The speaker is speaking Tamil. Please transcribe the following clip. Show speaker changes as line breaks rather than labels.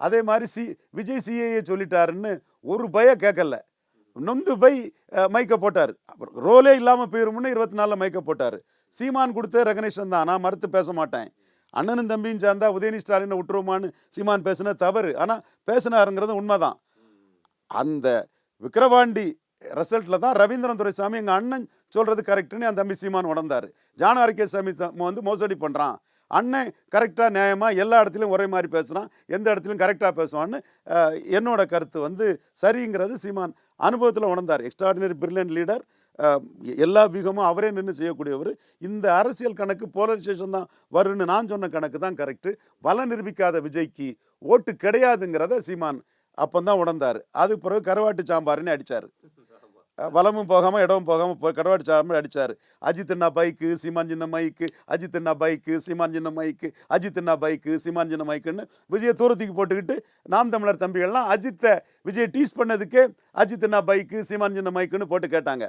அதே மாதிரி விஜய் சிஏஏ சொல்லிட்டாருன்னு ஒரு பய கேட்கல. நொந்து போய் மைக்க போட்டார். அப்புறம் ரோலே இல்லாமல் போயிருமுன்னு 24 மைக்க போட்டார். சீமான் கொடுத்த ரெகனேஷன் தான். நான் மறுத்து பேச மாட்டேன். அண்ணனும் தம்பியும் சேர்ந்தா உதயநிதி ஸ்டாலினை விட்டுருமான்னு சீமான் பேசுனது தவறு. ஆனால் பேசினாருங்கிறது உண்மைதான். அந்த விக்கிரவாண்டி ரிசல்ட்டில் தான் ரவீந்திரன் துரைசாமி எங்கள் அண்ணன் சொல்கிறது கரெக்டுன்னு என் தம்பி சீமான் உணர்ந்தார். ஜான ஆரோக்கியசாமி வந்து மோசடி பண்ணுறான், அண்ணன் கரெக்டாக நியாயமாக எல்லா இடத்துலையும் ஒரே மாதிரி பேசுகிறான், எந்த இடத்துலையும் கரெக்டாக பேசுவான்னு என்னோட கருத்து வந்து சரிங்கிறது சீமான் அனுபவத்தில் உணர்ந்தார். எக்ஸ்ட்ராடினரி பிரில்லியன்ட் லீடர், எல்லா வியூகமும் அவரே நின்று செய்யக்கூடியவர். இந்த அரசியல் கணக்கு போலரைசேஷன் தான் வருன்னு நான் சொன்ன கணக்கு தான் கரெக்டு. பலம் நிரூபிக்காத விஜய்க்கு ஓட்டு கிடையாதுங்கிறத சீமான் அப்போதான் உணர்ந்தார். அதுக்கு பிறகு கருவாட்டு சாம்பார்னு அடித்தார். வலமும் போகாமல் இடமும் போகாமல் கருவாட்டு சாம்பார் அடித்தார். அஜித் அண்ணா பைக்கு, சீமான் சின்ன மைக்கு, அஜித் அண்ணா பைக்கு, சீமான் சின்ன மைக்கு, அஜித் அண்ணா பைக்கு, சீமான் சின்ன மைக்குன்னு விஜயை தூரத்துக்கு போட்டுக்கிட்டு நாம் தமிழர் தம்பிகள்லாம் அஜித்தை விஜய் டீஸ் பண்ணதுக்கே அஜித் அண்ணா பைக்கு, சீமான் சின்ன மைக்குன்னு போட்டு கேட்டாங்க.